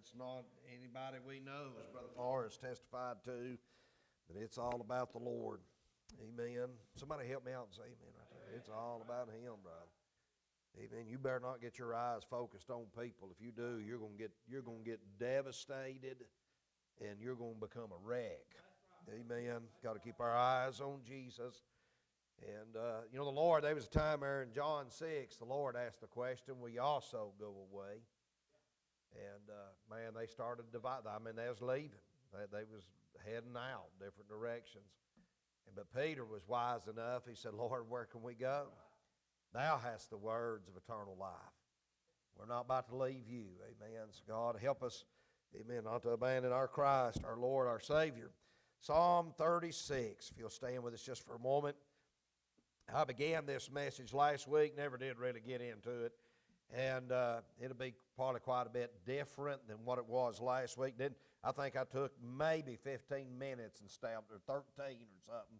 it's not anybody we know, as Brother Forrest testified to, that it's all about the Lord. Amen. Somebody help me out and say amen right there. It's all about Him, brother. Amen. You better not get your eyes focused on people. If you do, you're gonna get devastated, and you're gonna become a wreck. Amen. Got to keep our eyes on Jesus. And the Lord. There was a time there in John 6. The Lord asked the question, "Will you also go away?" And man, they started to divide. I mean, they was leaving. They was heading out different directions. But Peter was wise enough. He said, "Lord, where can we go? Thou hast the words of eternal life. We're not about to leave you." Amen. So God, help us, amen, not to abandon our Christ, our Lord, our Savior. Psalm 36, if you'll stand with us just for a moment. I began this message last week, never did really get into it. And it'll be probably quite a bit different than what it was last week. I think I took maybe 15 minutes and stamped, or 13 or something,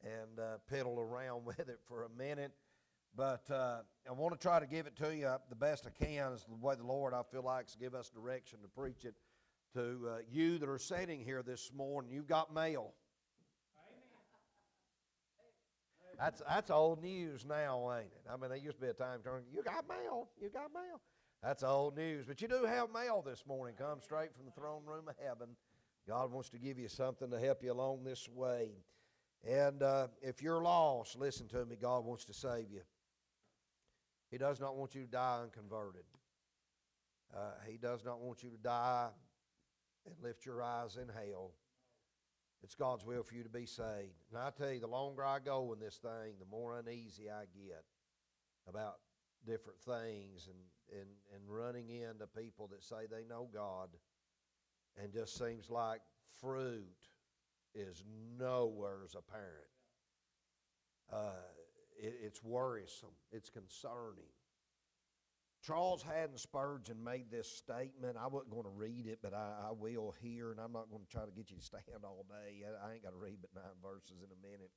and piddled around with it for a minute. But I want to try to give it to you the best I can, is the way the Lord, I feel like, to give us direction to preach it to you that are sitting here this morning. You've got mail. That's old news now, ain't it? I mean, there used to be a time turning, you got mail. That's old news. But you do have mail this morning. Come straight from the throne room of heaven. God wants to give you something to help you along this way. And if you're lost, listen to me, God wants to save you. He does not want you to die unconverted. He does not want you to die and lift your eyes in hell. It's God's will for you to be saved. And I tell you, the longer I go in this thing, the more uneasy I get about different things and running into people that say they know God, and just seems like fruit is nowhere as apparent. It's worrisome. It's concerning. Charles Haddon Spurgeon made this statement. I wasn't going to read it, but I will here, and I'm not going to try to get you to stand all day. I ain't got to read but 9 verses in a minute.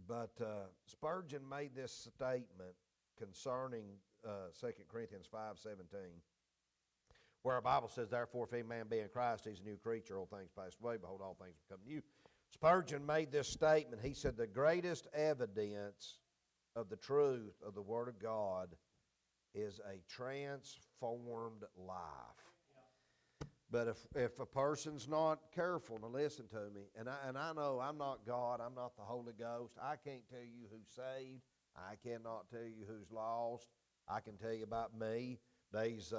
But Spurgeon made this statement concerning 2 Corinthians 5:17, where our Bible says, "Therefore, if any man be in Christ, he's a new creature. Old things passed away. Behold, all things become new." Spurgeon made this statement. He said, "The greatest evidence of the truth of the Word of God is a transformed life." But if a person's not careful, now listen to me, and I know I'm not God, I'm not the Holy Ghost. I can't tell you who's saved. I cannot tell you who's lost. I can tell you about me. There's,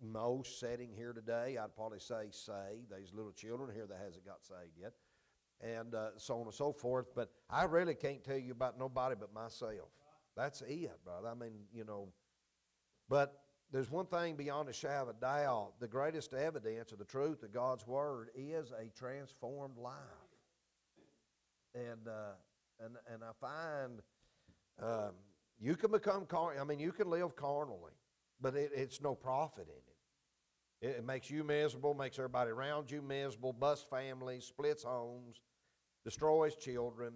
most sitting here today, I'd probably say saved. There's little children here that hasn't got saved yet, and so on and so forth. But I really can't tell you about nobody but myself. That's it, brother. I mean, but there's one thing beyond a shadow of a doubt. The greatest evidence of the truth of God's Word is a transformed life. And I find you can become carnal. I mean, you can live carnally, but it's no profit in it. It makes you miserable, makes everybody around you miserable, busts families, splits homes, destroys children,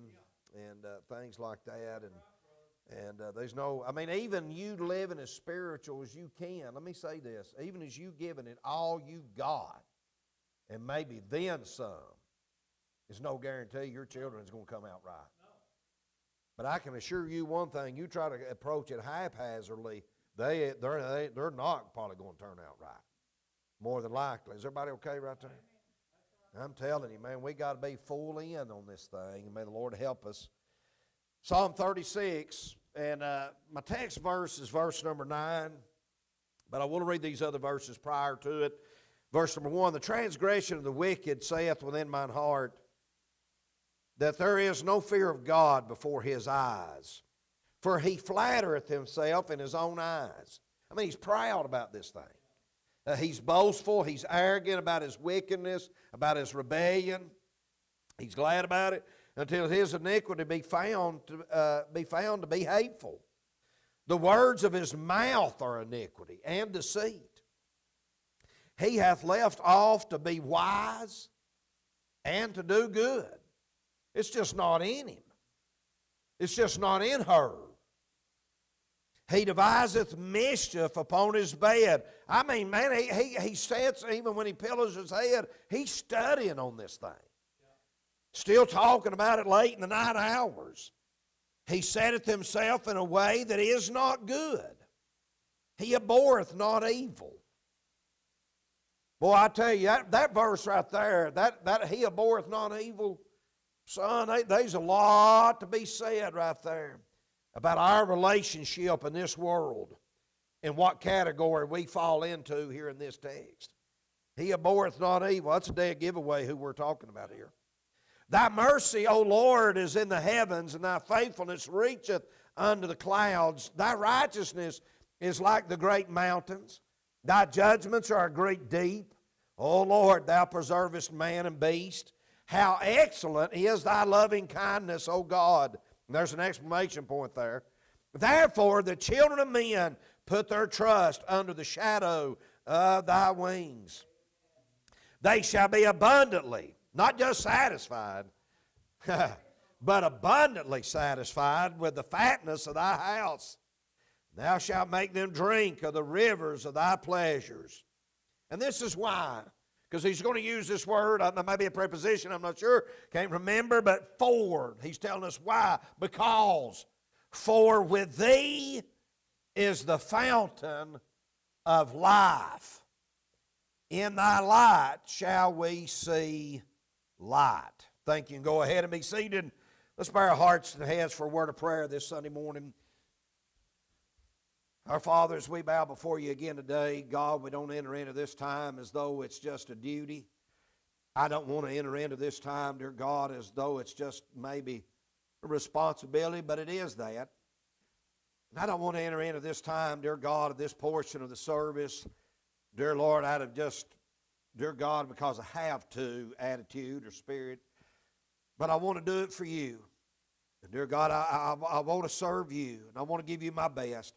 and things like that. And there's no, I mean, even you living as spiritual as you can, let me say this, even as you giving it all you got, and maybe then some, there's no guarantee your children's going to come out right. No. But I can assure you one thing, you try to approach it haphazardly, they're not probably going to turn out right. More than likely. Is everybody okay right there? I'm telling you, man, we got to be full in on this thing, and may the Lord help us. Psalm 36, and my text verse is verse number 9, but I want to read these other verses prior to it. Verse number 1, "The transgression of the wicked saith within mine heart, that there is no fear of God before his eyes. For he flattereth himself in his own eyes." I mean, he's proud about this thing. He's boastful. He's arrogant about his wickedness, about his rebellion. He's glad about it until his iniquity be found to be hateful. The words of his mouth are iniquity and deceit. He hath left off to be wise and to do good. It's just not in him. It's just not in her. He deviseth mischief upon his bed. I mean, man, he sits, even when he pillows his head, he's studying on this thing. Still talking about it late in the night hours. He setteth himself in a way that is not good. He abhorreth not evil. Boy, I tell you, that verse right there, that he abhorreth not evil, son, there's a lot to be said right there about our relationship in this world and what category we fall into here in this text. He abhorreth not evil. That's a dead giveaway who we're talking about here. Thy mercy, O Lord, is in the heavens, and thy faithfulness reacheth unto the clouds. Thy righteousness is like the great mountains. Thy judgments are a great deep. O Lord, thou preservest man and beast. How excellent is thy loving kindness, O God. And there's an exclamation point there. Therefore, the children of men put their trust under the shadow of thy wings. They shall be abundantly, not just satisfied, but abundantly satisfied with the fatness of thy house. Thou shalt make them drink of the rivers of thy pleasures. And this is why. Because he's going to use this word, there may be a preposition, I'm not sure, can't remember, but for. He's telling us why. Because, for with thee is the fountain of life. In thy light shall we see light. Thank you, and go ahead and be seated. Let's bow our hearts and heads for a word of prayer this Sunday morning. Our Father, as we bow before you again today, God, we don't enter into this time as though it's just a duty. I don't want to enter into this time, dear God, as though it's just maybe a responsibility, but it is that. And I don't want to enter into this time, dear God, of this portion of the service, dear Lord, out of just, dear God, because I have to attitude or spirit, but I want to do it for you. And dear God, I want to serve you, and I want to give you my best.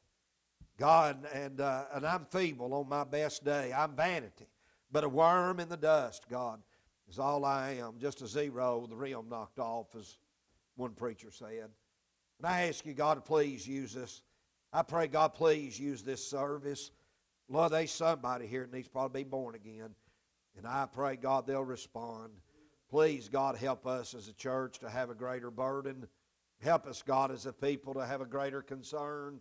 God, and I'm feeble on my best day. I'm vanity, but a worm in the dust, God, is all I am. Just a zero, the rim knocked off, as one preacher said. And I ask you, God, to please use this. I pray, God, please use this service. Lord, there's somebody here that needs to probably be born again. And I pray, God, they'll respond. Please, God, help us as a church to have a greater burden. Help us, God, as a people to have a greater concern.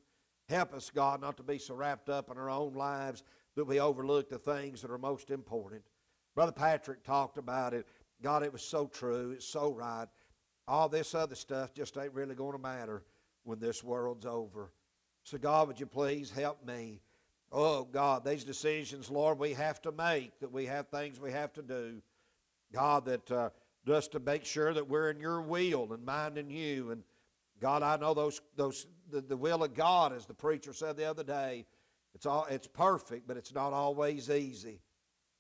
Help us, God, not to be so wrapped up in our own lives that we overlook the things that are most important. Brother Patrick talked about it. God, it was so true. It's so right. All this other stuff just ain't really going to matter when this world's over. So, God, would you please help me? Oh, God, these decisions, Lord, we have to make, that we have things we have to do. God, that just to make sure that we're in your will and minding you. And God, I know the will of God, as the preacher said the other day, it's perfect, but it's not always easy.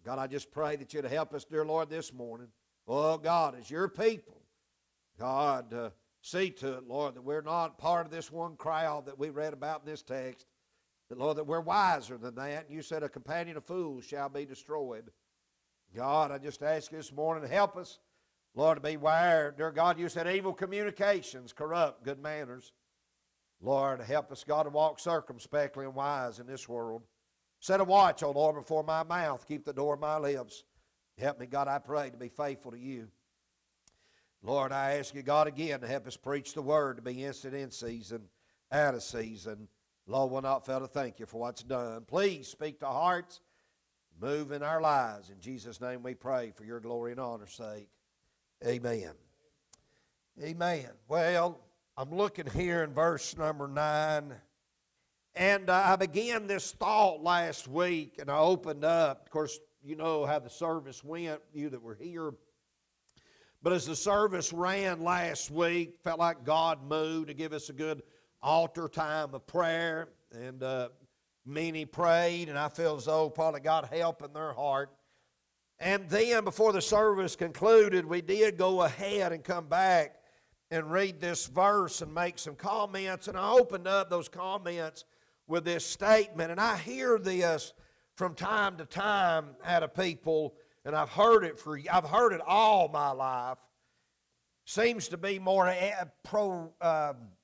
God, I just pray that you'd help us, dear Lord, this morning. Oh, God, as your people, God, see to it, Lord, that we're not part of this one crowd that we read about in this text. That, Lord, that we're wiser than that. You said a companion of fools shall be destroyed. God, I just ask you this morning to help us, Lord, to be wise. Dear God, you said evil communications corrupt good manners. Lord, help us, God, to walk circumspectly and wise in this world. Set a watch, O Lord, before my mouth. Keep the door of my lips. Help me, God, I pray, to be faithful to you. Lord, I ask you, God, again, to help us preach the word, to be instant in season, out of season. Lord, we'll not fail to thank you for what's done. Please speak to hearts, move in our lives. In Jesus' name we pray for your glory and honor's sake. Amen. Amen. Well, I'm looking here in verse number 9, and I began this thought last week, and I opened up. Of course, you know how the service went, you that were here. But as the service ran last week, felt like God moved to give us a good altar time of prayer, and many prayed, and I feel as though probably got help in their heart. And then before the service concluded, we did go ahead and come back and read this verse and make some comments. And I opened up those comments with this statement. And I hear this from time to time out of people, and I've heard it all my life. Seems to be more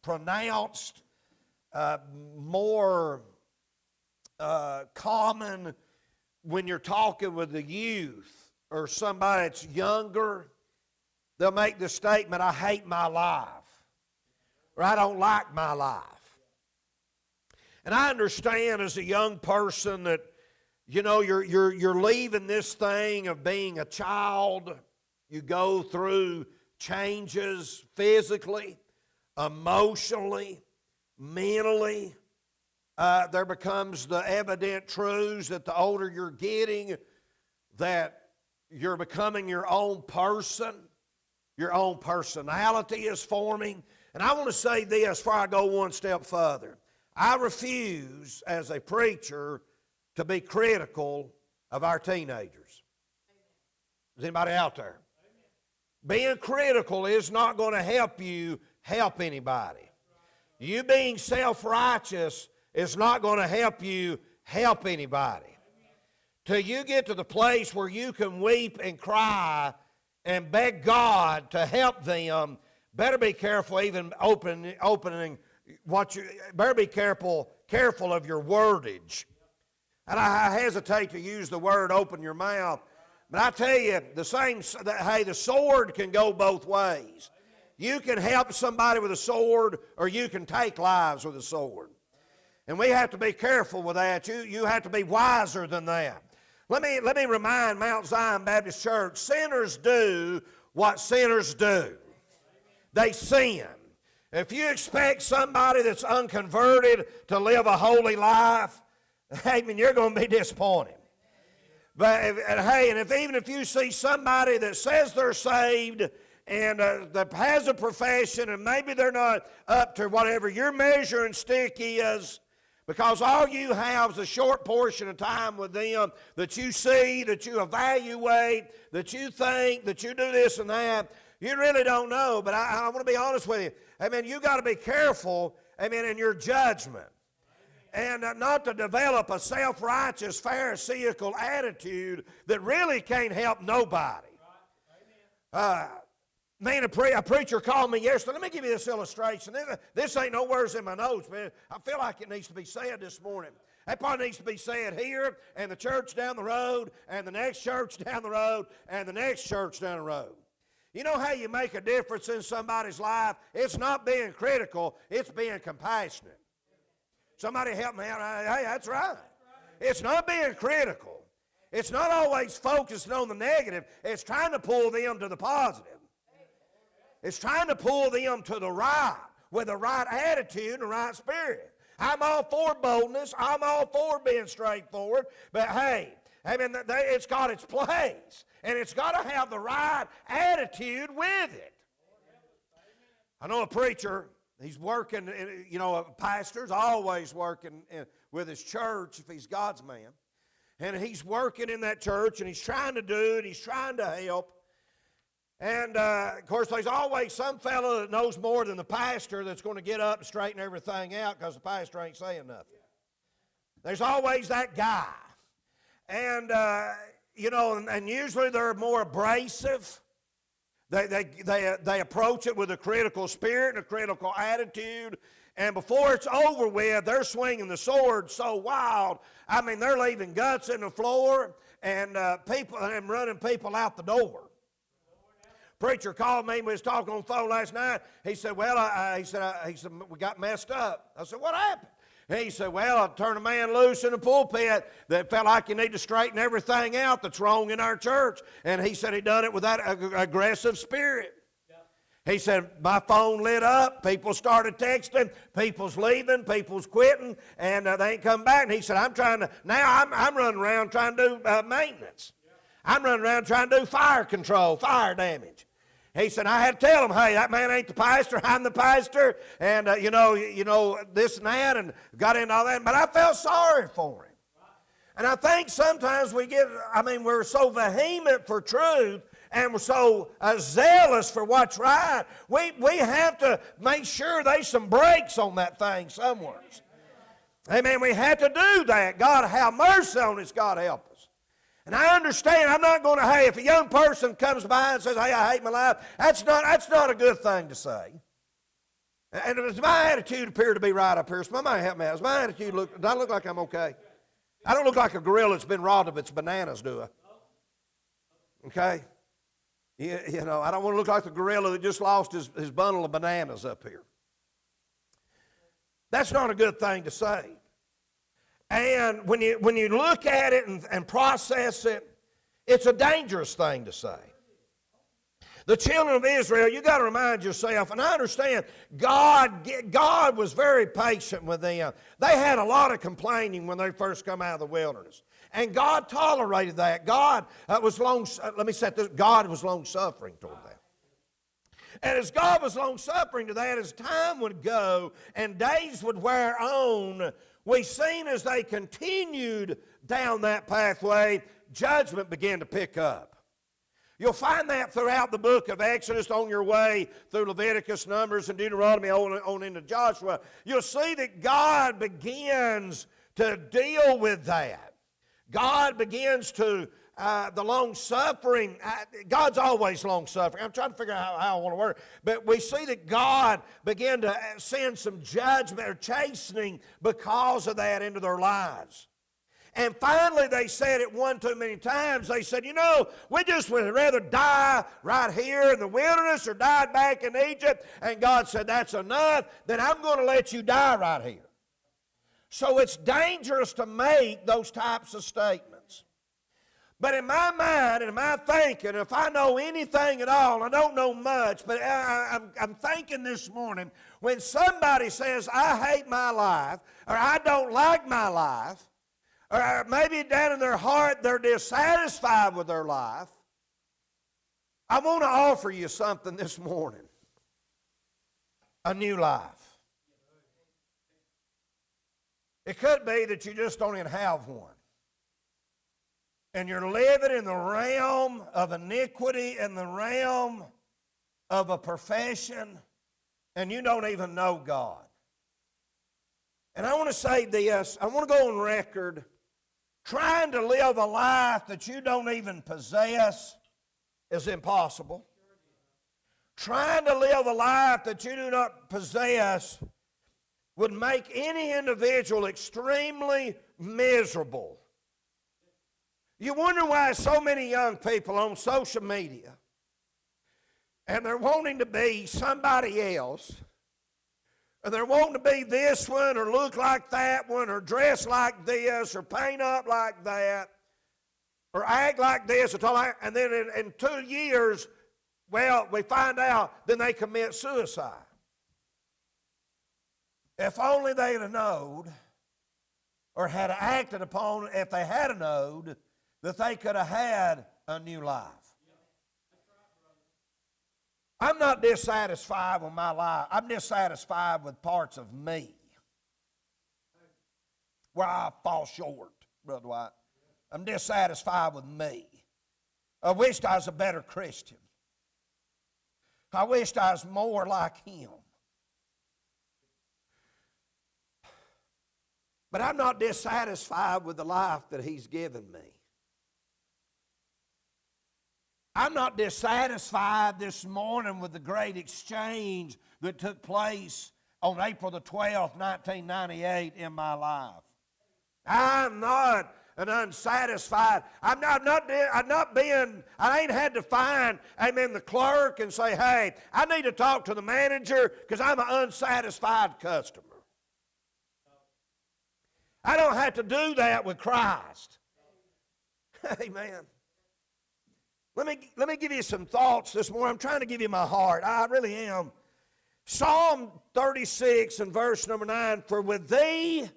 pronounced more common when you're talking with the youth or somebody that's younger. They'll make the statement, I hate my life, or I don't like my life. And I understand as a young person that, you know, you're leaving this thing of being a child. You go through changes physically, emotionally, mentally. There becomes the evident truths that the older you're getting, that you're becoming your own person. Your own personality is forming. And I want to say this before I go one step further. I refuse as a preacher to be critical of our teenagers. Is anybody out there? Being critical is not going to help you help anybody. You being self-righteous is not going to help you help anybody. Till you get to the place where you can weep and cry and beg God to help them, better be careful even opening what you, better be careful of your wordage. And I hesitate to use the word open your mouth, but I tell you, the sword can go both ways. You can help somebody with a sword, or you can take lives with a sword. And we have to be careful with that. You have to be wiser than that. Let me remind Mount Zion Baptist Church, sinners do what sinners do. They sin. If you expect somebody that's unconverted to live a holy life, you're going to be disappointed. But even if you see somebody that says they're saved and that has a profession and maybe they're not up to whatever your measuring stick is, because all you have is a short portion of time with them that you see, that you evaluate, that you think, that you do this and that. You really don't know, but I want to be honest with you. You got to be careful, in your judgment. And not to develop a self-righteous, pharisaical attitude that really can't help nobody. A preacher called me yesterday. Let me give you this illustration. This ain't no words in my notes, man. I feel like it needs to be said this morning. That probably needs to be said here, and the church down the road, and the next church down the road, and the next church down the road. You know how you make a difference in somebody's life? It's not being critical, it's being compassionate. Somebody help me out. Hey, that's right. It's not being critical. It's not always focusing on the negative. It's trying to pull them to the positive. It's trying to pull them to the right with the right attitude and the right spirit. I'm all for boldness. I'm all for being straightforward. But hey, it's got its place. And it's got to have the right attitude with it. I know a preacher, he's working, a pastor's always working with his church if he's God's man. And he's working in that church and he's trying to do it, he's trying to help. And, of course, there's always some fellow that knows more than the pastor that's going to get up and straighten everything out because the pastor ain't saying nothing. There's always that guy. And, and usually they're more abrasive. They approach it with a critical spirit and a critical attitude. And before it's over with, they're swinging the sword so wild. They're leaving guts in the floor and running people out the door. Preacher called me. We was talking on the phone last night. He said, he said, we got messed up. I said, what happened? He said, I turned a man loose in the pulpit that felt like you need to straighten everything out that's wrong in our church. And he said he done it with that aggressive spirit. Yeah. He said, my phone lit up. People started texting. People's leaving. People's quitting. And they ain't come back. And he said, I'm running around trying to do maintenance. Yeah. I'm running around trying to do fire control, fire damage. He said, I had to tell him, hey, that man ain't the pastor, I'm the pastor, and, this and that, and got into all that. But I felt sorry for him. And I think sometimes we're so vehement for truth, and we're so zealous for what's right, we have to make sure there's some brakes on that thing somewhere. Amen, we have to do that. God, have mercy on us, God help us. And I understand, I'm not going to, if a young person comes by and says, hey, I hate my life, that's not a good thing to say. And does my attitude appear to be right up here? Somebody help me out. Does my attitude look, do I look like I'm okay? I don't look like a gorilla that's been robbed of its bananas, do I? Okay? You know, I don't want to look like the gorilla that just lost his bundle of bananas up here. That's not a good thing to say. And when you look at it and process it, it's a dangerous thing to say. The children of Israel, you got to remind yourself, and I understand God was very patient with them. They had a lot of complaining when they first come out of the wilderness. And God tolerated that. God was long-suffering toward that. And as God was long-suffering to that, as time would go and days would wear on, we seen as they continued down that pathway, judgment began to pick up. You'll find that throughout the book of Exodus on your way through Leviticus, Numbers, and Deuteronomy on into Joshua. You'll see that God begins to deal with that. God begins to, the long-suffering, God's always long-suffering. I'm trying to figure out how I want to word it. But we see that God began to send some judgment or chastening because of that into their lives. And finally, they said it one too many times. They said, you know, we just would rather die right here in the wilderness or die back in Egypt. And God said, that's enough. Then I'm going to let you die right here. So it's dangerous to make those types of statements. But in my mind and in my thinking, if I know anything at all, I don't know much, but I'm thinking this morning, when somebody says, I hate my life, or I don't like my life, or maybe down in their heart they're dissatisfied with their life, I want to offer you something this morning. A new life. It could be that you just don't even have one. And you're living in the realm of iniquity, in the realm of a profession, and you don't even know God. And I want to say this, I want to go on record. Trying to live a life that you don't even possess is impossible. Trying to live a life that you do not possess would make any individual extremely miserable. You wonder why so many young people on social media, and they're wanting to be somebody else, and they're wanting to be this one or look like that one or dress like this or paint up like that or act like this or talk like, and then in 2 years, well, we find out, then they commit suicide. If only they'd have known or had acted upon, if they had known, that they could have had a new life. I'm not dissatisfied with my life. I'm dissatisfied with parts of me where I fall short, Brother White. I'm dissatisfied with me. I wished I was a better Christian. I wished I was more like him. But I'm not dissatisfied with the life that he's given me. I'm not dissatisfied this morning with the great exchange that took place on April the 12th, 1998 in my life. I'm not an unsatisfied. I ain't had to find, amen, the clerk and say, hey, I need to talk to the manager because I'm an unsatisfied customer. I don't have to do that with Christ. Amen. Let me give you some thoughts this morning. I'm trying to give you my heart. I really am. Psalm 36 and verse number 9, for with thee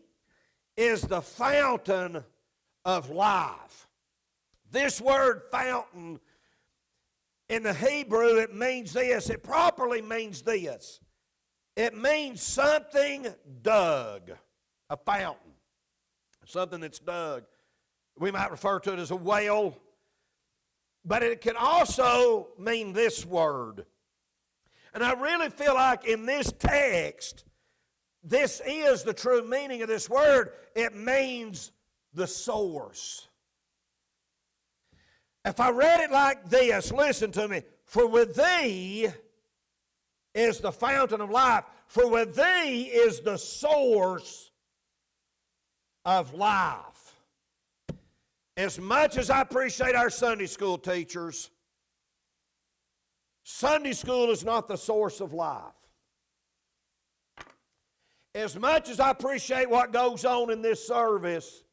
is the fountain of life. This word fountain in the Hebrew, it means this. It properly means this. It means something dug, a fountain, something that's dug. We might refer to it as a well. But it can also mean this word. And I really feel like in this text, this is the true meaning of this word. It means the source. If I read it like this, listen to me. For with thee is the fountain of life. For with thee is the source of life. As much as I appreciate our Sunday school teachers, Sunday school is not the source of life. As much as I appreciate what goes on in this service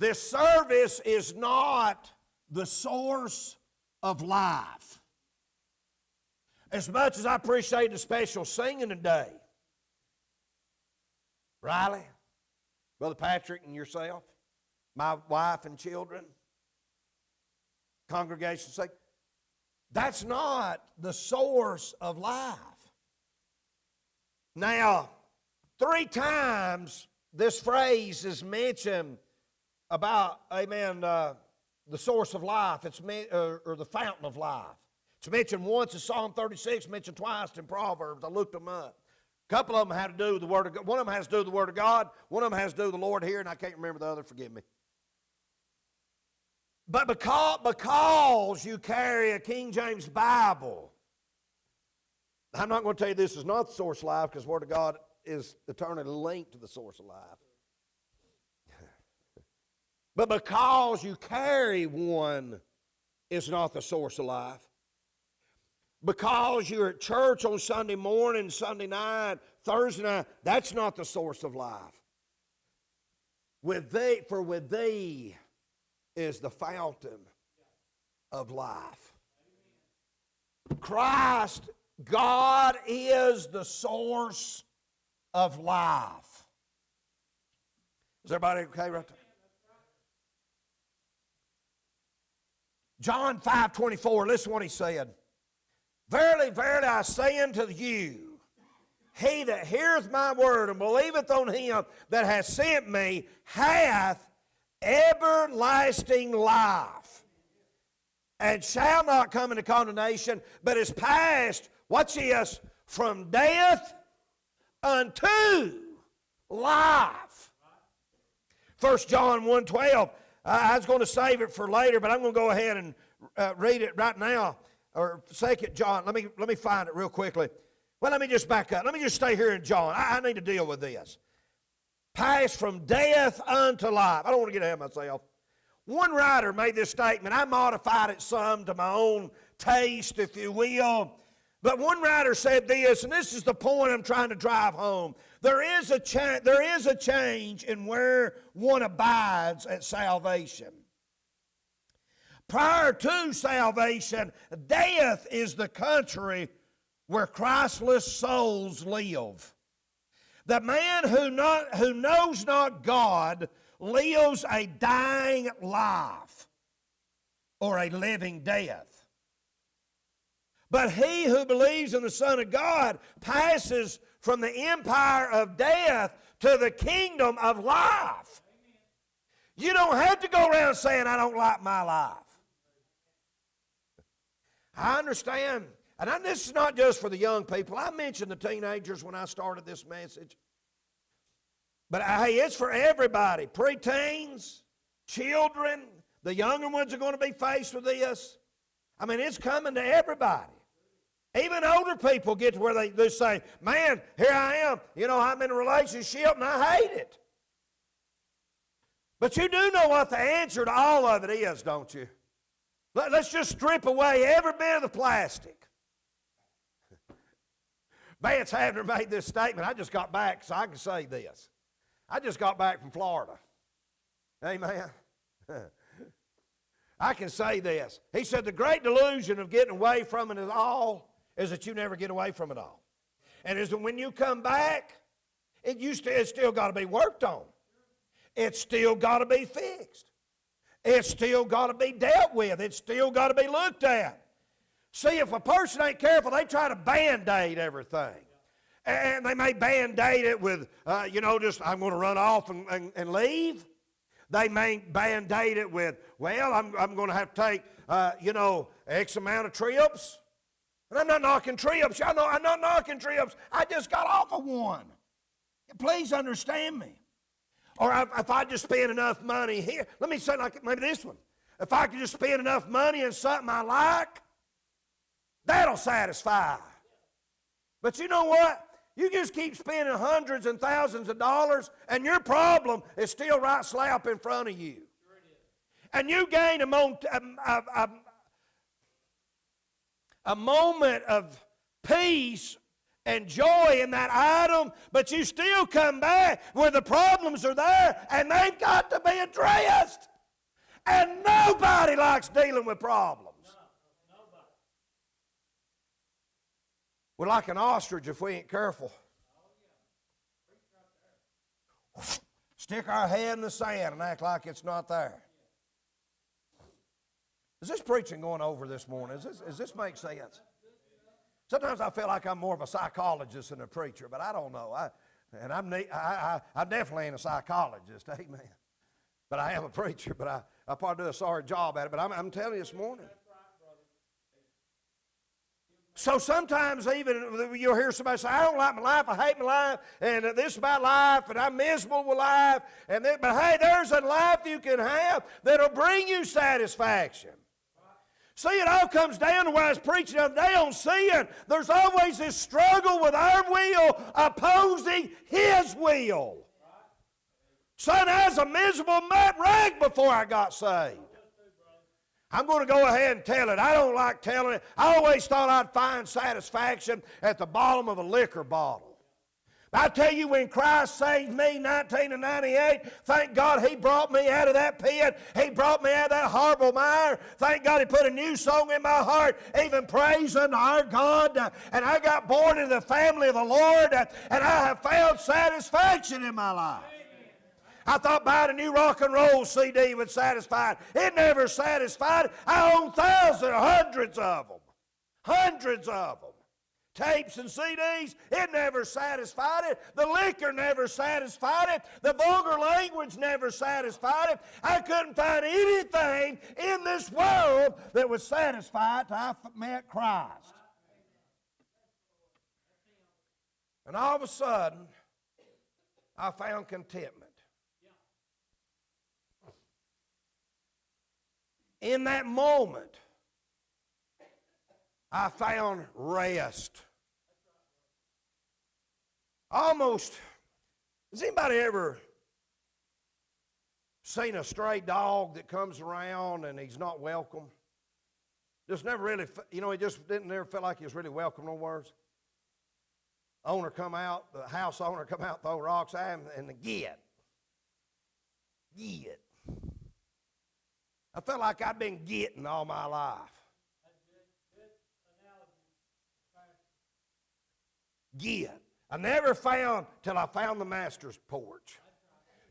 is not the source of life. As much as I appreciate the special singing today, Riley, Brother Patrick and yourself, my wife and children, congregation sake, that's not the source of life. Now, 3 times this phrase is mentioned about, amen, the source of life, or the fountain of life. It's mentioned once in Psalm 36, mentioned twice in Proverbs. I looked them up. A couple of them had to do with the Word of God. One of them has to do with the Word of God. One of them has to do with the Lord here, and I can't remember the other. Forgive me. But because you carry a King James Bible, I'm not going to tell you this is not the source of life, because the Word of God is eternally linked to the source of life. But because you carry one, it's not the source of life. Because you're at church on Sunday morning, Sunday night, Thursday night, that's not the source of life. With thee is the fountain of life. Christ, God is the source of life. Is everybody okay right there? John 5:24, listen to what he said. Verily, verily, I say unto you, he that heareth my word and believeth on him that hath sent me hath everlasting life, and shall not come into condemnation, but is passed, watch this, from death unto life. 1 John 1:12. I was going to save it for later, but I'm going to go ahead and read it right now. Or 2 John. Let me find it real quickly. Well, let me just back up. Let me just stay here in John. I need to deal with this. Pass from death unto life. I don't want to get ahead of myself. One writer made this statement. I modified it some to my own taste, if you will. But one writer said this, and this is the point I'm trying to drive home. There is a change in where one abides at salvation. Prior to salvation, death is the country where Christless souls live. The man who knows not God lives a dying life or a living death. But he who believes in the Son of God passes from the empire of death to the kingdom of life. You don't have to go around saying, I don't like my life. I understand. And this is not just for the young people. I mentioned the teenagers when I started this message. But hey, it's for everybody. Preteens, children, the younger ones are going to be faced with this. I mean, it's coming to everybody. Even older people get to where they say, man, here I am. You know, I'm in a relationship and I hate it. But you do know what the answer to all of it is, don't you? Let's just strip away every bit of the plastic. Vance Havner made this statement. I just got back, so I can say this. I just got back from Florida. Amen. I can say this. He said the great delusion of getting away from it all is that you never get away from it all. And is that when you come back, it's still got to be worked on. It's still got to be fixed. It's still got to be dealt with. It's still got to be looked at. See, if a person ain't careful, they try to Band-Aid everything. And they may Band-Aid it with, just I'm going to run off and leave. They may Band-Aid it with, well, I'm going to have to take, X amount of trips. And I'm not knocking trips. Y'all know I'm not knocking trips. I just got off of one. Please understand me. Or if I just spend enough money here, let me say like maybe this one. If I could just spend enough money in something I like, that'll satisfy. But you know what? You just keep spending hundreds and thousands of dollars, and your problem is still right slap in front of you. And you gain a moment of peace and joy in that item, but you still come back where the problems are there, and they've got to be addressed. And nobody likes dealing with problems. We're like an ostrich if we ain't careful. Stick our head in the sand and act like it's not there. Is this preaching going over this morning? Does this make sense? Sometimes I feel like I'm more of a psychologist than a preacher, but I don't know. I definitely ain't a psychologist, amen. But I am a preacher, but I probably do a sorry job at it. But I'm telling you this morning. So sometimes even you'll hear somebody say, I don't like my life, I hate my life, and this is my life, and I'm miserable with life. But hey, there's a life you can have that'll bring you satisfaction. See, it all comes down to what I was preaching the other day on sin. There's always this struggle with our will opposing His will. Son, I was a miserable mud rag before I got saved. I'm going to go ahead and tell it. I don't like telling it. I always thought I'd find satisfaction at the bottom of a liquor bottle. I tell you, when Christ saved me in 1998, thank God He brought me out of that pit. He brought me out of that horrible mire. Thank God He put a new song in my heart, even praising our God. And I got born into the family of the Lord, and I have found satisfaction in my life. I thought buying a new rock and roll CD would satisfy it. It never satisfied. I own thousands, hundreds of them. Hundreds of them. Tapes and CDs, it never satisfied it. The liquor never satisfied it. The vulgar language never satisfied it. I couldn't find anything in this world that would satisfy it till I met Christ. And all of a sudden, I found contentment. In that moment, I found rest. Almost, has anybody ever seen a stray dog that comes around and he's not welcome? Just never really, he just didn't never feel like he was really welcome nowhere. Owner come out, the house owner come out, throw rocks at him, and get. I felt like I'd been getting all my life. Get. I never found till I found the master's porch.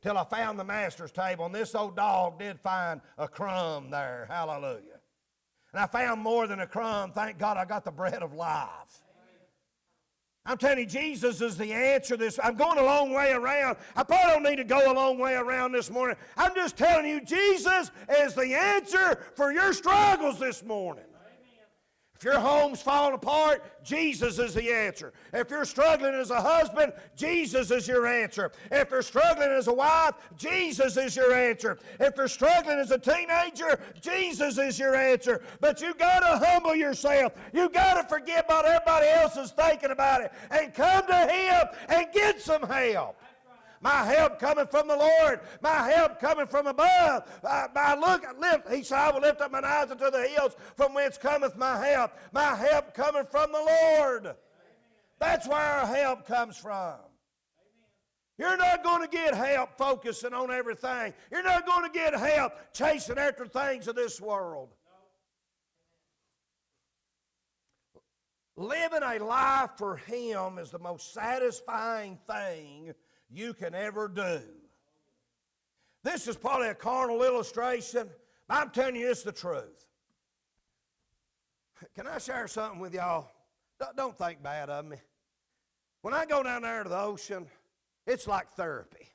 Till I found the master's table. And this old dog did find a crumb there. Hallelujah. And I found more than a crumb. Thank God I got the bread of life. I'm telling you, Jesus is the answer to this. I'm going a long way around. I probably don't need to go a long way around this morning. I'm just telling you, Jesus is the answer for your struggles this morning. If your home's falling apart, Jesus is the answer. If you're struggling as a husband, Jesus is your answer. If you're struggling as a wife, Jesus is your answer. If you're struggling as a teenager, Jesus is your answer. But you got to humble yourself. You got to forget about everybody else is thinking about it and come to Him and get some help. My help coming from the Lord. My help coming from above. He said, I will lift up mine eyes unto the hills from whence cometh my help. My help coming from the Lord. Amen. That's where our help comes from. Amen. You're not going to get help focusing on everything. You're not going to get help chasing after things of this world. No. Living a life for Him is the most satisfying thing you can ever do. This is probably a carnal illustration, but I'm telling you it's the truth. Can I share something with y'all? Don't think bad of me. When I go down there to the ocean, it's like therapy.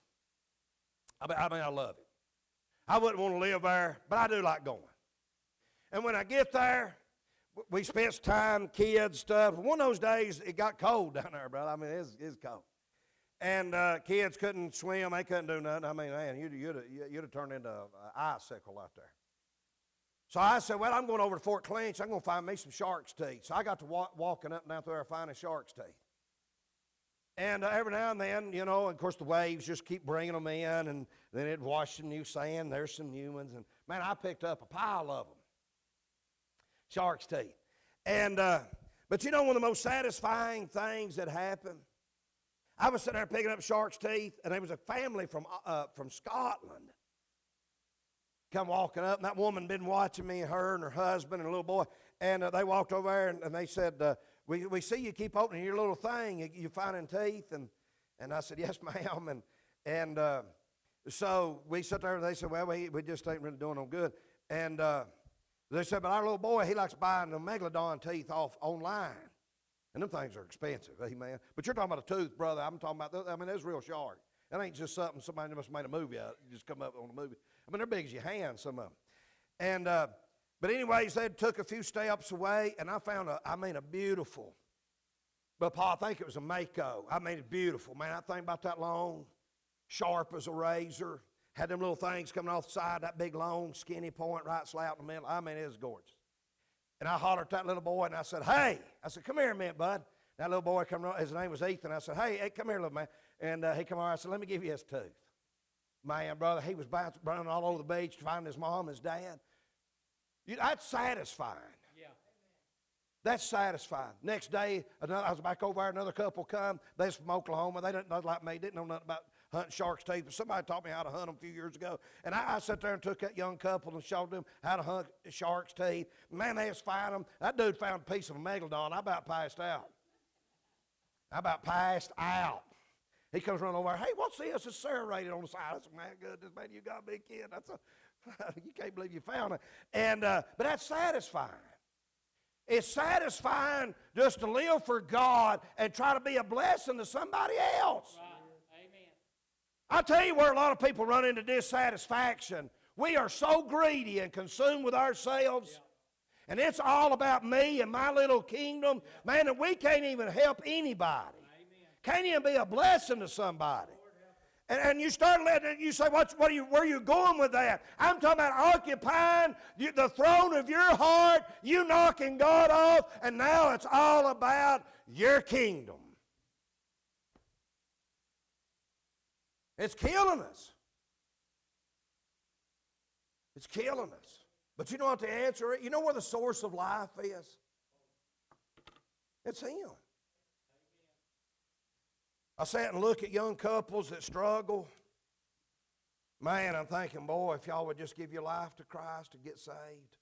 I love it. I wouldn't want to live there, but I do like going. And when I get there, we spent some time, kids, stuff. One of those days, it got cold down there, brother. I mean, it's cold. And kids couldn't swim. They couldn't do nothing. I mean, man, you'd have turned into an icicle out there. So I said, well, I'm going over to Fort Clinch. I'm going to find me some shark's teeth. So I got to walking up and down there finding shark's teeth. And every now and then, you know, of course the waves just keep bringing them in, and then it'd wash some new sand. There's some new ones. And, man, I picked up a pile of them. Shark's teeth. And, but you know, one of the most satisfying things that happened, I was sitting there picking up shark's teeth, and there was a family from Scotland come walking up, and that woman been watching me, her and her husband and a little boy, and they walked over there, and they said, we see you keep opening your little thing, you finding teeth, and I said, yes, ma'am, and so we sat there, and they said, well, we just ain't really doing no good, and they said, but our little boy, he likes buying the megalodon teeth off online, and them things are expensive, amen, but you're talking about a tooth, brother, I'm talking about, I mean, there's real shark. That ain't just something somebody must have made a movie out of. You just come up on a movie. I mean, they're big as your hand, some of them. And, but anyways, they took a few steps away, and I found a beautiful, but Paul, I think it was a Mako. I mean, it's beautiful. Man, that thing about that long, sharp as a razor, had them little things coming off the side, that big, long, skinny point right slap in the middle. I mean, it was gorgeous. And I hollered at that little boy, and I said, hey. I said, come here a minute, bud. That little boy come around, his name was Ethan. I said, hey, come here, little man. And he come over, I said, let me give you his tooth. Man, brother, he was running all over the beach to find his mom and his dad. That's satisfying. Yeah. That's satisfying. Next day, I was back over there, another couple come. They was from Oklahoma. They didn't know like me, didn't know nothing about hunting shark's teeth, but somebody taught me how to hunt them a few years ago. And I sat there and took that young couple and showed them how to hunt shark's teeth. Man, they was finding them. That dude found a piece of a megalodon. I about passed out. He comes running over there, hey, what's this? It's serrated on the side. I said, man, goodness, man, you got a big kid. You can't believe you found it. And, but that's satisfying. It's satisfying just to live for God and try to be a blessing to somebody else. Right. Amen. I tell you where a lot of people run into dissatisfaction. We are so greedy and consumed with ourselves. Yeah. And it's all about me and my little kingdom. Yeah. Man, and we can't even help anybody. Can't even be a blessing to somebody. And you start letting, you say, where are you going with that? I'm talking about occupying the throne of your heart, you knocking God off, and now it's all about your kingdom. It's killing us. It's killing us. But you know what the answer is? You know where the source of life is? It's Him. I sat and look at young couples that struggle. Man, I'm thinking, boy, if y'all would just give your life to Christ to get saved.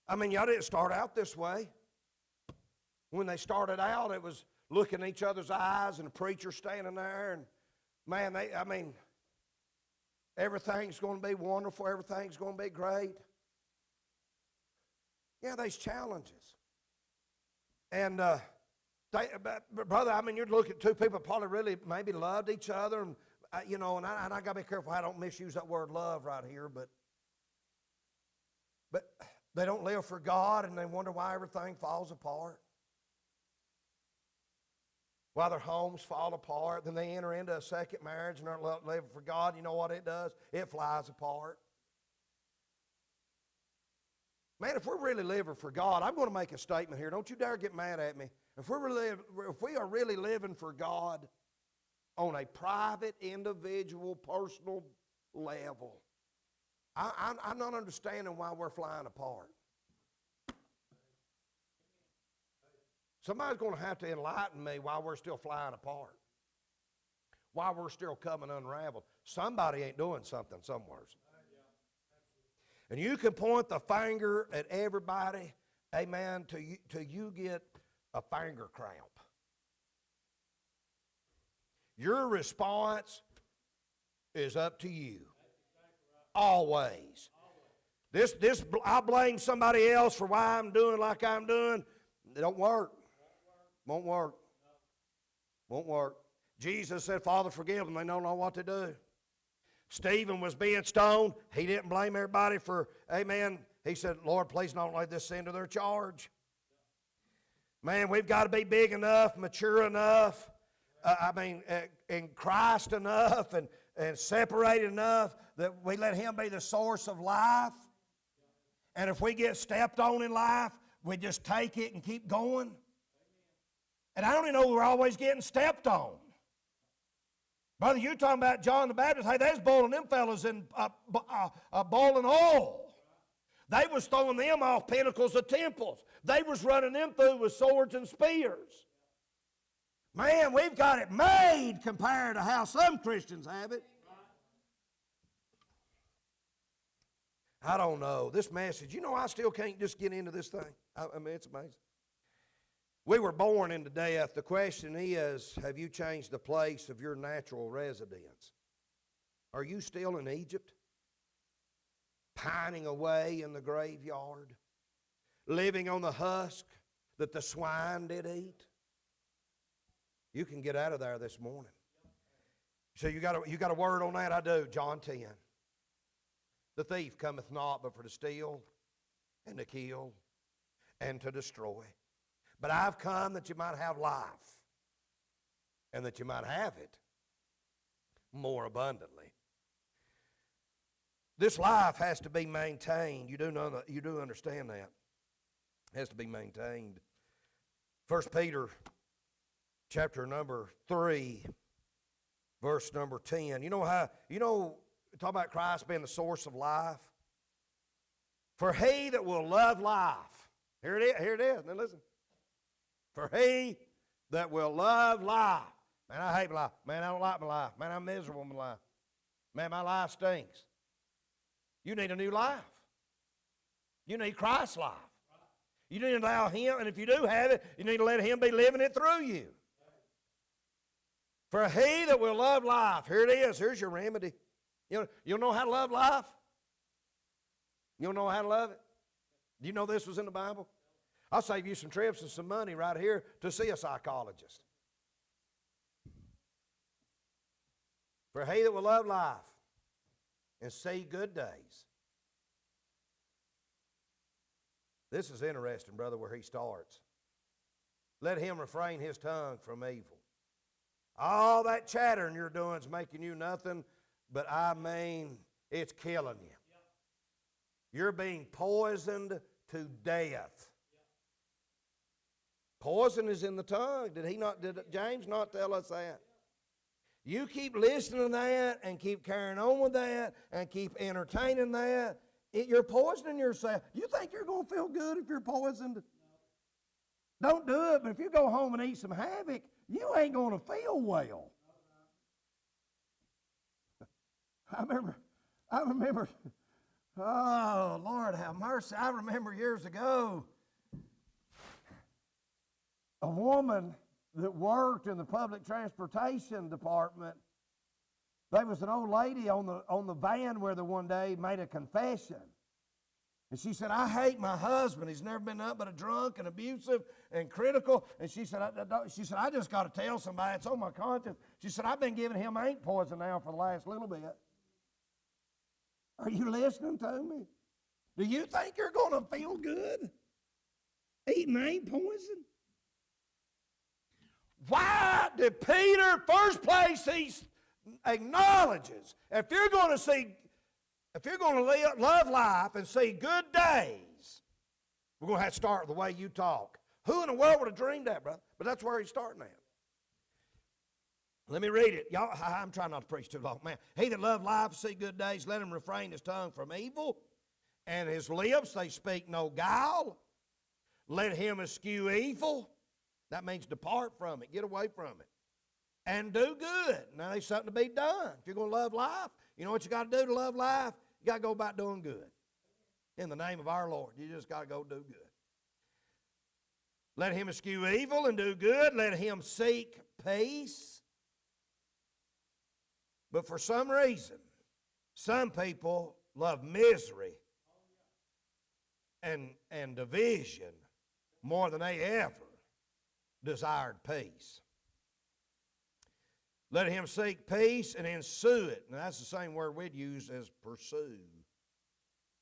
I mean, y'all didn't start out this way. When they started out, it was looking in each other's eyes and the preacher standing there. And, man, everything's going to be wonderful. Everything's going to be great. Yeah, there's challenges. And, brother, I mean, you're looking at two people that probably really maybe loved each other, and you know, and I got to be careful I don't misuse that word love right here, but they don't live for God, and they wonder why everything falls apart, why their homes fall apart. Then they enter into a second marriage and aren't living for God. You know what it does? It flies apart. Man, if we're really living for God, I'm going to make a statement here. Don't you dare get mad at me. If we are really living for God on a private, individual, personal level, I'm not understanding why we're flying apart. Somebody's going to have to enlighten me why we're still flying apart, why we're still coming unraveled. Somebody ain't doing something somewhere. And you can point the finger at everybody, amen, till you get a finger cramp. Your response is up to you. Always. I blame somebody else for why I'm doing like I'm doing. It don't work. Won't work. Won't work. Jesus said, Father, forgive them. They don't know what to do. Stephen was being stoned. He didn't blame everybody for, amen. He said, Lord, please don't lay this sin to their charge. Man, we've got to be big enough, mature enough, in Christ enough, and separated enough that we let Him be the source of life. And if we get stepped on in life, we just take it and keep going. And I don't even know we're always getting stepped on. Brother, you talking about John the Baptist. Hey, they was boiling them fellas in boiling oil. They was throwing them off pinnacles of temples. They was running them through with swords and spears. Man, we've got it made compared to how some Christians have it. I don't know. This message, I still can't just get into this thing. I mean, it's amazing. We were born into death. The question is, have you changed the place of your natural residence? Are you still in Egypt? Pining away in the graveyard? Living on the husk that the swine did eat? You can get out of there this morning. So you got a word on that? I do. John 10. The thief cometh not but for to steal and to kill and to destroy. But I've come that you might have life and that you might have it more abundantly. This life has to be maintained. You do understand that. It has to be maintained. 1 Peter chapter number 3, verse number 10. Talk about Christ being the source of life. For he that will love life. Here it is. Now listen. For he that will love life. Man, I hate my life. Man, I don't like my life. Man, I'm miserable in my life. Man, my life stinks. You need a new life. You need Christ's life. You need to allow him, and if you do have it, you need to let him be living it through you. For he that will love life. Here it is. Here's your remedy. You'll know how to love life? You'll know how to love it? Do you know this was in the Bible? I'll save you some trips and some money right here to see a psychologist. For he that will love life and see good days. This is interesting, brother, where he starts. Let him refrain his tongue from evil. All that chattering you're doing is making you nothing, but I mean, it's killing you. You're being poisoned to death. Poison is in the tongue. Did James not tell us that? You keep listening to that and keep carrying on with that and keep entertaining that. You're poisoning yourself. You think you're going to feel good if you're poisoned? Don't do it, but if you go home and eat some havoc, you ain't going to feel well. I remember, oh, Lord have mercy. I remember years ago, a woman that worked in the public transportation department, there was an old lady on the van with her one day, made a confession. And she said, I hate my husband. He's never been nothing but a drunk and abusive and critical. And she said, I just got to tell somebody. It's on my conscience. She said, I've been giving him ain't poison now for the last little bit. Are you listening to me? Do you think you're going to feel good eating ain't poison? Why did Peter, first place he acknowledges, if you're going to love life and see good days, we're going to have to start with the way you talk. Who in the world would have dreamed that, brother? But that's where he's starting at. Let me read it. Y'all, I'm trying not to preach too long. Man, he that loved life, see good days, let him refrain his tongue from evil, and his lips, they speak no guile. Let him eschew evil. That means depart from it, get away from it, and do good. Now, there's something to be done. If you're going to love life, you know what you got to do to love life? You got to go about doing good. In the name of our Lord, you just got to go do good. Let him eschew evil and do good. Let him seek peace. But for some reason, some people love misery and division more than they ever desired peace. Let him seek peace and ensue it. Now that's the same word we'd use as pursue.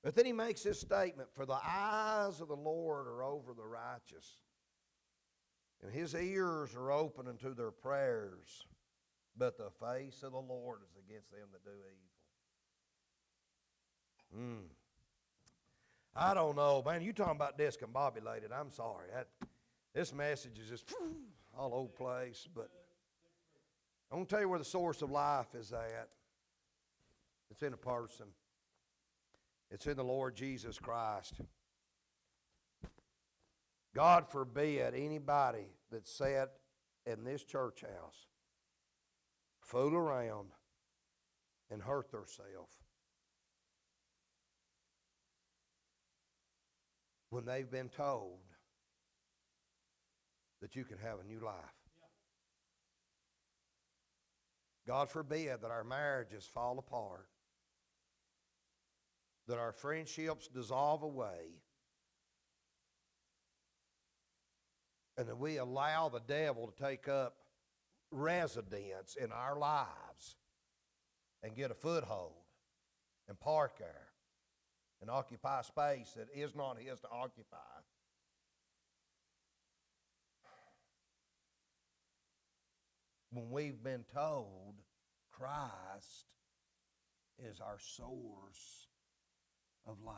But then he makes this statement, for the eyes of the Lord are over the righteous, and his ears are open unto their prayers, but the face of the Lord is against them that do evil. I don't know, man. You talking about discombobulated. I'm sorry. This message is just, all over the place. But I want to tell you where the source of life is at. It's in a person. It's in the Lord Jesus Christ. God forbid anybody that sat in this church house fool around and hurt themselves when they've been told that you can have a new life. God forbid that our marriages fall apart, that our friendships dissolve away, and that we allow the devil to take up residence in our lives and get a foothold and park there and occupy space that is not his to occupy. When we've been told Christ is our source of life.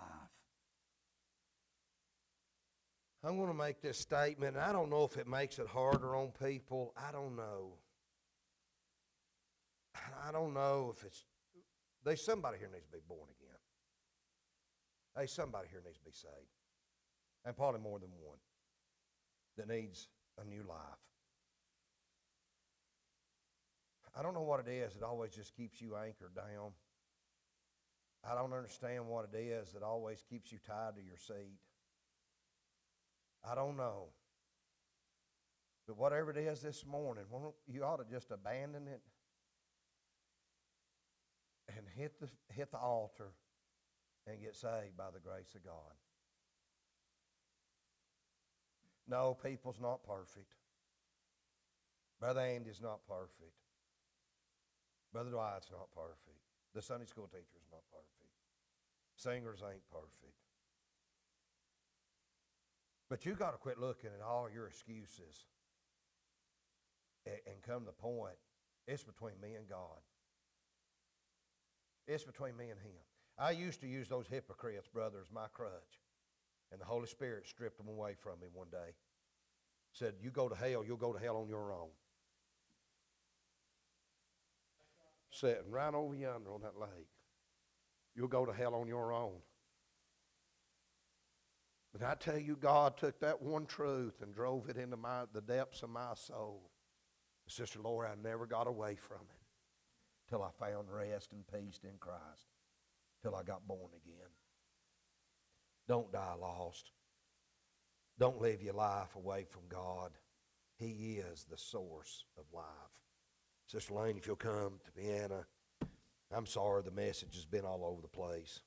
I'm going to make this statement, and I don't know if it makes it harder on people. I don't know. I don't know if it's, there's somebody here needs to be born again. Hey, somebody here needs to be saved. And probably more than one that needs a new life. I don't know what it is that always just keeps you anchored down. I don't understand what it is that always keeps you tied to your seat. I don't know. But whatever it is this morning, you ought to just abandon it and hit the altar and get saved by the grace of God. No, people's not perfect. Brother Andy's not perfect. Brother Dwight's not perfect. The Sunday school teacher's not perfect. Singers ain't perfect. But you got to quit looking at all your excuses and come to the point, it's between me and God. It's between me and him. I used to use those hypocrites, brother, as my crutch. And the Holy Spirit stripped them away from me one day. Said, you go to hell, you'll go to hell on your own. Sitting right over yonder on that lake. You'll go to hell on your own. But I tell you, God took that one truth and drove it into the depths of my soul. Sister Laura, I never got away from it till I found rest and peace in Christ, till I got born again. Don't die lost. Don't live your life away from God. He is the source of life. Sister Lane, if you'll come to piano. I'm sorry the message has been all over the place.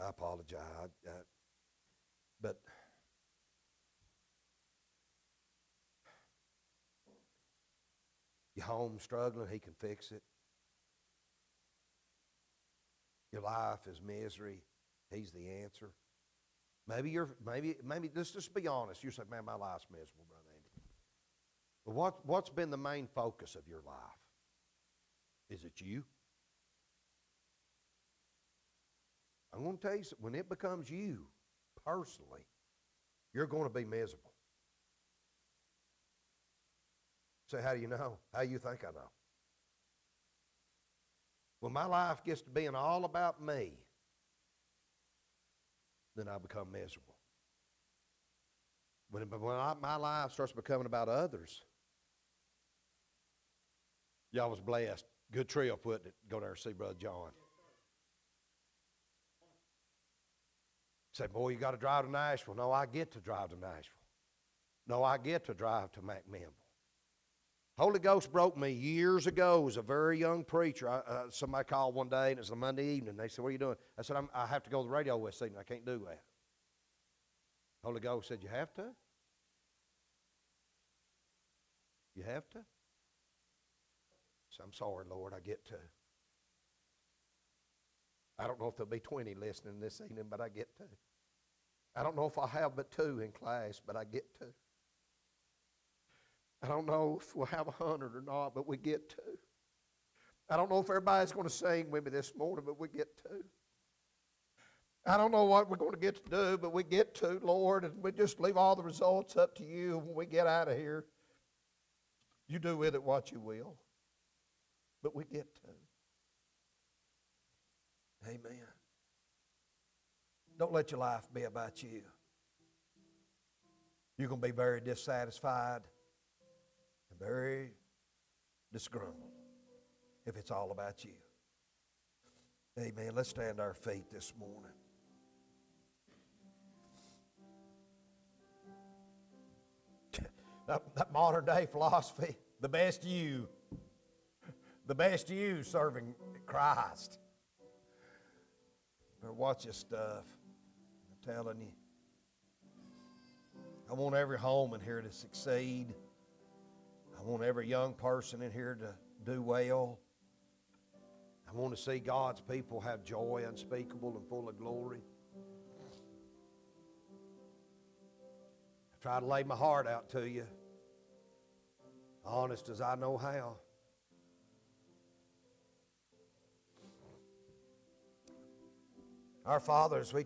I apologize. But your home struggling, he can fix it. Your life is misery, he's the answer. Maybe let's just be honest. You say, man, my life's miserable, Brother Andy. But what's been the main focus of your life? Is it you? I'm going to tell you, when it becomes you, personally, you're going to be miserable. Say, how do you know? How do you think I know? When my life gets to being all about me, then I become miserable. When my life starts becoming about others, y'all was blessed. Good trip, wasn't it? Go there and see Brother John. Say, boy, you got to drive to Nashville. No, I get to drive to Nashville. No, I get to drive to McMinnville. Holy Ghost broke me years ago as a very young preacher. Somebody called one day, and it was a Monday evening. They said, what are you doing? I said, I have to go to the radio this evening. I can't do that. Holy Ghost said, you have to? You have to? So I'm sorry, Lord, I get to. I don't know if there'll be 20 listening this evening, but I get to. I don't know if I'll have but 2 in class, but I get to. I don't know if we'll have 100 or not, but we get to. I don't know if everybody's going to sing with me this morning, but we get to. I don't know what we're going to get to do, but we get to, Lord, and we just leave all the results up to you. When we get out of here, you do with it what you will. But we get to. Amen. Don't let your life be about you. You're going to be very dissatisfied and very disgruntled if it's all about you. Amen. Let's stand to our feet this morning. That modern day philosophy, the best you serving Christ. Better watch this stuff. I'm telling you. I want every home in here to succeed. I want every young person in here to do well. I want to see God's people have joy unspeakable and full of glory. I try to lay my heart out to you, honest as I know how. Our Father, as we